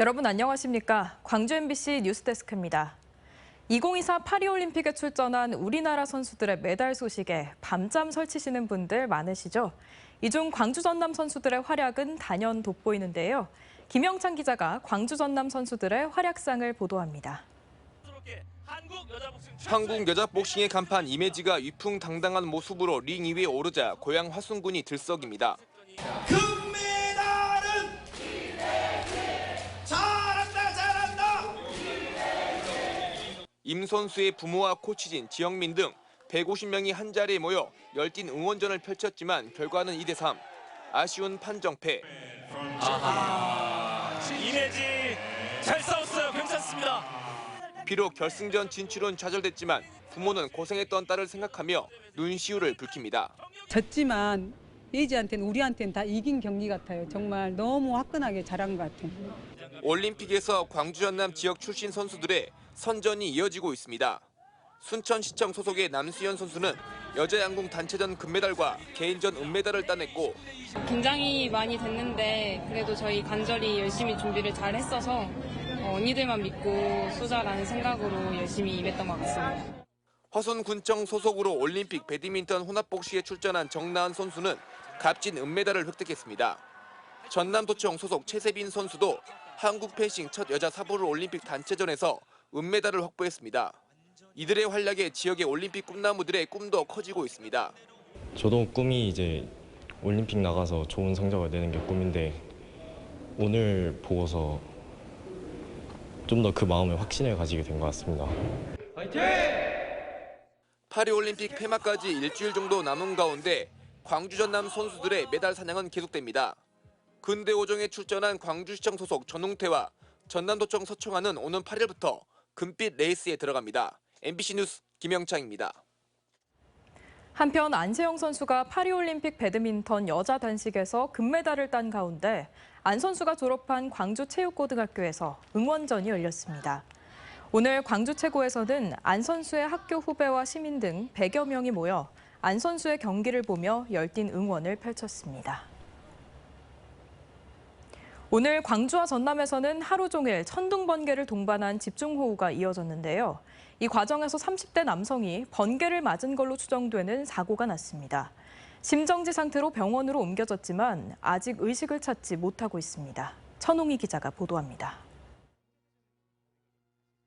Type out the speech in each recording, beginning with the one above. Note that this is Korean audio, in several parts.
여러분 안녕하십니까? 광주 MBC 뉴스데스크입니다. 2024 파리올림픽에 출전한 우리나라 선수들의 메달 소식에 밤잠 설치시는 분들 많으시죠? 이 중 광주 전남 선수들의 활약은 단연 돋보이는데요. 김영찬 기자가 광주 전남 선수들의 활약상을 보도합니다. 한국 여자 복싱의 간판 이매지가 위풍당당한 모습으로 링 위에 오르자 고향 화순군이 들썩입니다. 금메달은 잘한다. 임 선수의 부모와 코치진, 지영민 등 150명이 한자리에 모여 열띤 응원전을 펼쳤지만 결과는 2대3. 아쉬운 판정패. 이매지 잘 싸웠어요. 괜찮습니다. 비록 결승전 진출은 좌절됐지만 부모는 고생했던 딸을 생각하며 눈시울을 붉힙니다. 졌지만 예지한테는 우리한테는 다 이긴 경기 같아요. 정말 너무 화끈하게 잘한 것 같아요. 올림픽에서 광주 전남 지역 출신 선수들의 선전이 이어지고 있습니다. 순천시청 소속의 남수현 선수는 여자 양궁 단체전 금메달과 개인전 은메달을 따냈고 긴장이 많이 됐는데 그래도 저희 간절히 열심히 준비를 잘 했어서 언니들만 믿고 쏘자라는 생각으로 열심히 임했던 것 같습니다. 화순군청 소속으로 올림픽 배드민턴 혼합복식에 출전한 정나은 선수는 값진 은메달을 획득했습니다. 전남도청 소속 최세빈 선수도 한국 펜싱 첫 여자 사보르 올림픽 단체전에서 은메달을 확보했습니다. 이들의 활약에 지역의 올림픽 꿈나무들의 꿈도 커지고 있습니다. 저도 꿈이 이제 올림픽 나가서 좋은 성적을 내는 게 꿈인데 오늘 보고서 좀 더 그 마음에 확신을 가지게 된 것 같습니다. 화이팅! 파리올림픽 폐막까지 일주일 정도 남은 가운데 광주 전남 선수들의 메달 사냥은 계속됩니다. 근대오정에 출전한 광주시청 소속 전웅태와 전남도청 서청아는 오는 8일부터 금빛 레이스에 들어갑니다. MBC 뉴스 김영창입니다. 한편 안세영 선수가 파리올림픽 배드민턴 여자 단식에서 금메달을 딴 가운데 안 선수가 졸업한 광주체육고등학교에서 응원전이 열렸습니다. 오늘 광주 최고에서는 안 선수의 학교 후배와 시민 등 100여 명이 모여 안 선수의 경기를 보며 열띤 응원을 펼쳤습니다. 오늘 광주와 전남에서는 하루 종일 천둥 번개를 동반한 집중호우가 이어졌는데요. 이 과정에서 30대 남성이 번개를 맞은 걸로 추정되는 사고가 났습니다. 심정지 상태로 병원으로 옮겨졌지만 아직 의식을 찾지 못하고 있습니다. 천홍희 기자가 보도합니다.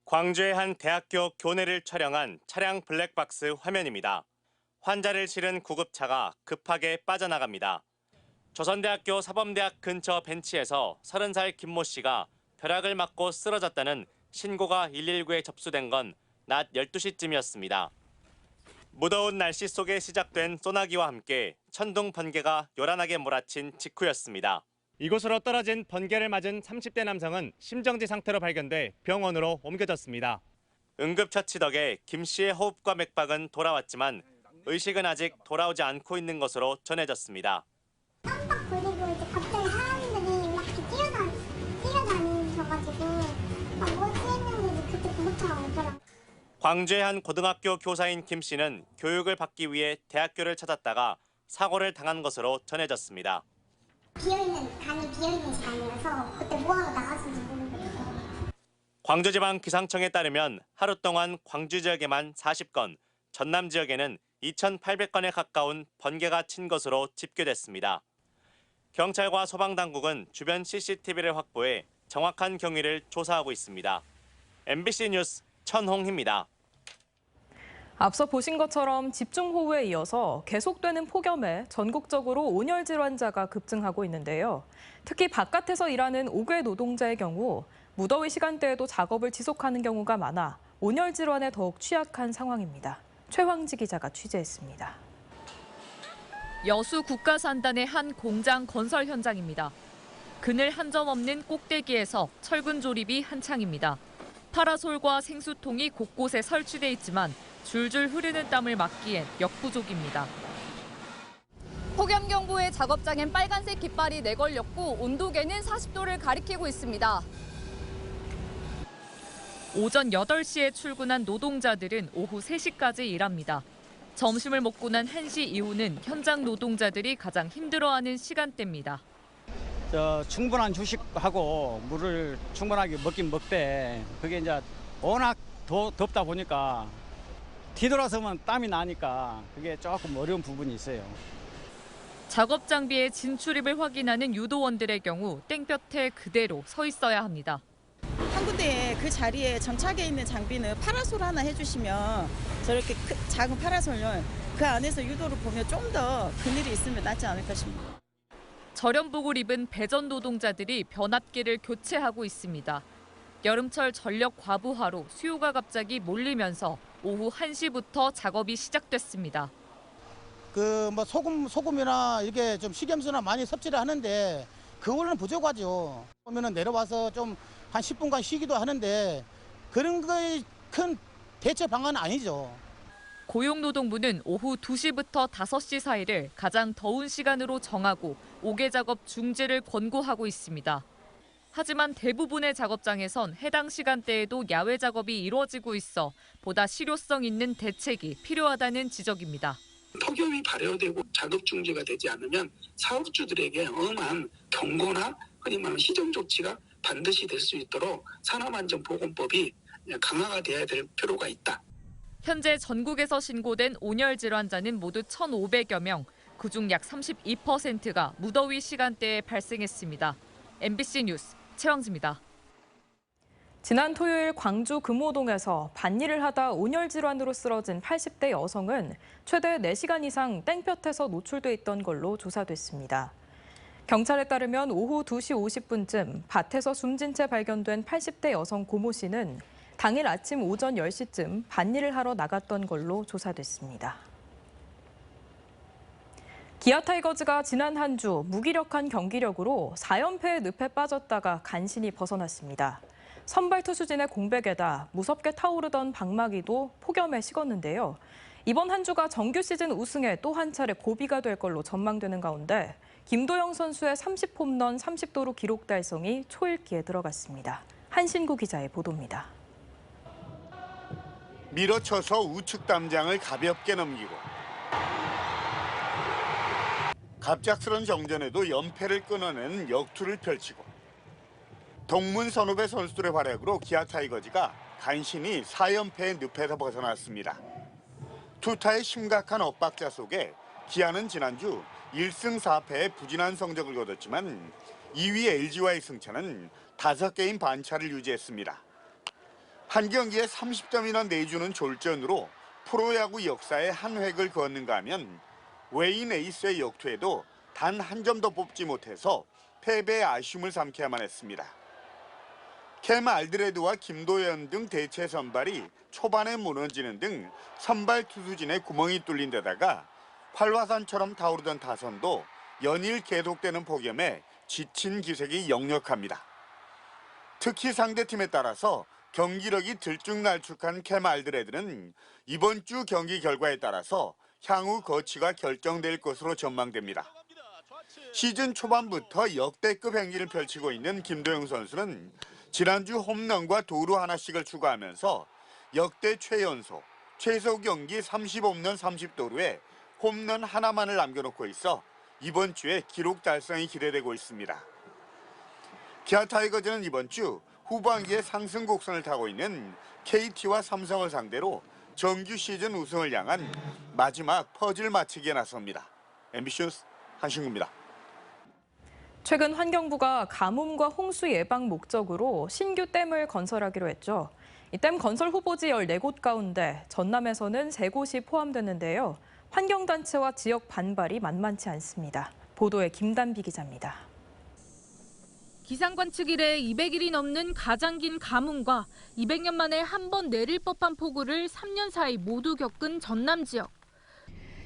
광주의 한 대학교 교내를 촬영한 차량 블랙박스 화면입니다. 환자를 실은 구급차가 급하게 빠져나갑니다. 조선대학교 사범대학 근처 벤치에서 30살 김모 씨가 벼락을 맞고 쓰러졌다는 신고가 119에 접수된 건 낮 12시쯤이었습니다. 무더운 날씨 속에 시작된 소나기와 함께 천둥 번개가 요란하게 몰아친 직후였습니다. 이곳으로 떨어진 번개를 맞은 30대 남성은 심정지 상태로 발견돼 병원으로 옮겨졌습니다. 응급처치 덕에 김 씨의 호흡과 맥박은 돌아왔지만 의식은 아직 돌아오지 않고 있는 것으로 전해졌습니다. 깜빡 걸리고 이제 갑자기 사람들이 막 이렇게 뛰어다니셔가지고 막 뭐지 했는데 그때 구급차가 오더라고요. 광주의 한 고등학교 교사인 김 씨는 교육을 받기 위해 대학교를 찾았다가 사고를 당한 것으로 전해졌습니다. 비어있는 시간이어서 그때 뭐하러 나갔는지 모르겠어요. 광주지방기상청에 따르면 하루 동안 광주 지역에만 40건, 전남 지역에는 2,800건에 가까운 번개가 친 것으로 집계됐습니다. 경찰과 소방당국은 주변 CCTV를 확보해 정확한 경위를 조사하고 있습니다. MBC 뉴스 천홍희입니다. 앞서 보신 것처럼 집중호우에 이어서 계속되는 폭염에 전국적으로 온열 질환자가 급증하고 있는데요. 특히 바깥에서 일하는 5개 노동자의 경우 무더위 시간대에도 작업을 지속하는 경우가 많아 온열 질환에 더욱 취약한 상황입니다. 최황지 기자가 취재했습니다. 여수 국가산단의 한 공장 건설 현장입니다. 그늘 한 점 없는 꼭대기에서 철근 조립이 한창입니다. 파라솔과 생수통이 곳곳에 설치돼 있지만 줄줄 흐르는 땀을 막기엔 역부족입니다. 폭염경보에 작업장엔 빨간색 깃발이 내걸렸고 온도계는 40도를 가리키고 있습니다. 오전 8시에 출근한 노동자들은 오후 3시까지 일합니다. 점심을 먹고 난 1시 이후는 현장 노동자들이 가장 힘들어하는 시간대입니다. 충분한 휴식하고 물을 충분하게 먹긴 먹되 그게 이제 워낙 덥다 보니까 뒤돌아서면 땀이 나니까 그게 조금 어려운 부분이 있어요. 작업 장비의 진출입을 확인하는 유도원들의 경우 땡볕에 그대로 서 있어야 합니다. 한 군데에 그 자리에 정착해 있는 장비는 파라솔 하나 해주시면 저렇게 작은 파라솔은 그 안에서 유도를 보면 좀 더 그늘이 있으면 낫지 않을까 싶습니다. 절연복을 입은 배전 노동자들이 변압기를 교체하고 있습니다. 여름철 전력 과부하로 수요가 갑자기 몰리면서 오후 1시부터 작업이 시작됐습니다. 뭐 소금이나 이게 좀 식염수나 많이 섭취를 하는데 그걸로는 부족하죠. 그러면은 내려와서 좀 한 10분간 쉬기도 하는데 그런 거에 큰 대체 방안은 아니죠. 고용노동부는 오후 2시부터 5시 사이를 가장 더운 시간으로 정하고 오개 작업 중지를 권고하고 있습니다. 하지만 대부분의 작업장에선 해당 시간대에도 야외 작업이 이루어지고 있어 보다 실효성 있는 대책이 필요하다는 지적입니다. 폭염이 발효되고 작업 중지가 되지 않으면 사업주들에게 엄한 경고나 흔히 말하는 시정 조치가 반드시 될 수 있도록 산업안전보건법이 강화가 돼야 될 필요가 있다. 현재 전국에서 신고된 온열 질환자는 모두 1,500여 명, 그중 약 32%가 무더위 시간대에 발생했습니다. MBC 뉴스 최왕지입니다. 지난 토요일 광주 금호동에서 밭일을 하다 온열 질환으로 쓰러진 80대 여성은 최대 4시간 이상 땡볕에서 노출돼 있던 걸로 조사됐습니다. 경찰에 따르면 오후 2시 50분쯤 밭에서 숨진 채 발견된 80대 여성 고모 씨는 당일 아침 오전 10시쯤 밭일을 하러 나갔던 걸로 조사됐습니다. 기아 타이거즈가 지난 한 주 무기력한 경기력으로 4연패의 늪에 빠졌다가 간신히 벗어났습니다. 선발 투수진의 공백에다 무섭게 타오르던 방망이도 폭염에 식었는데요. 이번 한 주가 정규 시즌 우승에 또 한 차례 고비가 될 걸로 전망되는 가운데 김도영 선수의 30홈런 30도루 기록 달성이 초읽기에 들어갔습니다. 한신구 기자의 보도입니다. 밀어쳐서 우측 담장을 가볍게 넘기고 갑작스런 정전에도 연패를 끊어내는 역투를 펼치고 동문 선후배 선수들의 활약으로 기아 타이거즈가 간신히 4연패의 늪에서 벗어났습니다. 투타의 심각한 엇박자 속에 기아는 지난주 1승 4패의 부진한 성적을 거뒀지만 2위 LG와의 승차는 5게임 반차를 유지했습니다. 한 경기에 30점이나 내주는 졸전으로 프로야구 역사에 한 획을 그었는가 하면 외인 에이스의 역투에도 단 한 점도 뽑지 못해서 패배의 아쉬움을 삼켜야만 했습니다. 캠 알드레드와 김도현 등 대체 선발이 초반에 무너지는 등 선발 투수진에 구멍이 뚫린 데다가 활화산처럼 타오르던 타선도 연일 계속되는 폭염에 지친 기색이 역력합니다. 특히 상대팀에 따라서 경기력이 들쭉날쭉한 캠 알드레드는 이번 주 경기 결과에 따라서 향후 거취가 결정될 것으로 전망됩니다. 시즌 초반부터 역대급 행진을 펼치고 있는 김도영 선수는 지난주 홈런과 도루 하나씩을 추가하면서 역대 최연소, 최소 경기 30홈런 30도루에 홈런 하나만을 남겨놓고 있어 이번 주에 기록 달성이 기대되고 있습니다. 기아 타이거즈는 이번 주 후반기에 상승 곡선을 타고 있는 KT와 삼성을 상대로 정규 시즌 우승을 향한 마지막 퍼즐 맞추기에 나섭니다. MBC 뉴스 한신구입니다. 최근 환경부가 가뭄과 홍수 예방 목적으로 신규 댐을 건설하기로 했죠. 이 댐 건설 후보지 14곳 가운데 전남에서는 3곳이 포함됐는데요. 환경단체와 지역 반발이 만만치 않습니다. 보도에 김단비 기자입니다. 기상관측 이래 200일이 넘는 가장 긴 가뭄과 200년 만에 한 번 내릴 법한 폭우를 3년 사이 모두 겪은 전남 지역.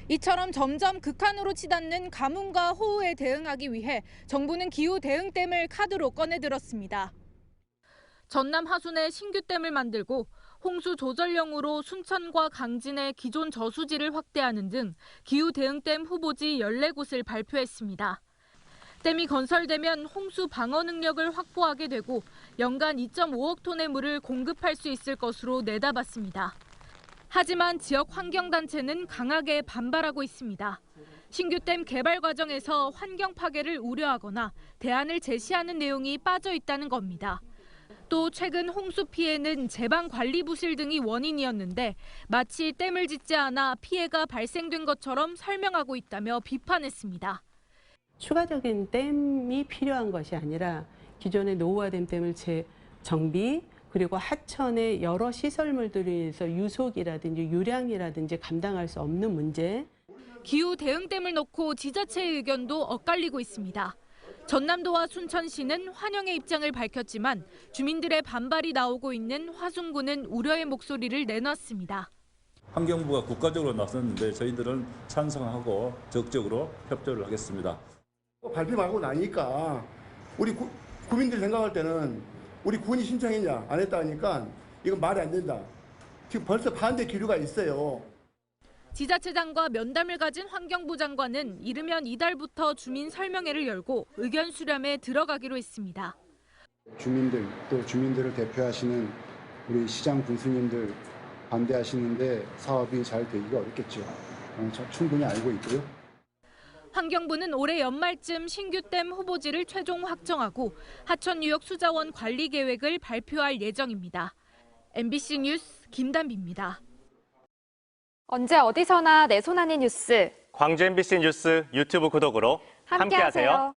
이처럼 점점 극한으로 치닫는 가뭄과 호우에 대응하기 위해 정부는 기후 대응댐을 카드로 꺼내들었습니다. 전남 하순에 신규 댐을 만들고 홍수 조절령으로 순천과 강진의 기존 저수지를 확대하는 등 기후 대응댐 후보지 14곳을 발표했습니다. 댐이 건설되면 홍수 방어 능력을 확보하게 되고 연간 2.5억 톤의 물을 공급할 수 있을 것으로 내다봤습니다. 하지만 지역 환경단체는 강하게 반발하고 있습니다. 신규 댐 개발 과정에서 환경 파괴를 우려하거나 대안을 제시하는 내용이 빠져 있다는 겁니다. 또 최근 홍수 피해는 제방 관리 부실 등이 원인이었는데 마치 댐을 짓지 않아 피해가 발생된 것처럼 설명하고 있다며 비판했습니다. 추가적인 댐이 필요한 것이 아니라 기존의 노후화된 댐을 재정비 그리고 하천의 여러 시설물들에 의해서 유속이라든지 유량이라든지 감당할 수 없는 문제. 기후 대응댐을 놓고 지자체의 의견도 엇갈리고 있습니다. 전남도와 순천시는 환영의 입장을 밝혔지만 주민들의 반발이 나오고 있는 화순군은 우려의 목소리를 내놨습니다. 환경부가 국가적으로 나섰는데 저희들은 찬성하고 적극적으로 협조를 하겠습니다. 발표하고 나니까 우리 구민들 생각할 때는 우리 군이 신청했냐 안 했다 하니까 이건 말이 안 된다. 지금 벌써 반대 기류가 있어요. 지자체장과 면담을 가진 환경부 장관은 이르면 이달부터 주민 설명회를 열고 의견 수렴에 들어가기로 했습니다. 주민들 또 주민들을 대표하시는 우리 시장 군수님들 반대하시는데 사업이 잘 되기가 어렵겠죠. 충분히 알고 있고요. 환경부는 올해 연말쯤 신규 댐 후보지를 최종 확정하고 하천 유역 수자원 관리 계획을 발표할 예정입니다. MBC 뉴스 김단비입니다. 언제 어디서나 내 손 안의 뉴스. 광주 MBC 뉴스 유튜브 구독으로 함께하세요.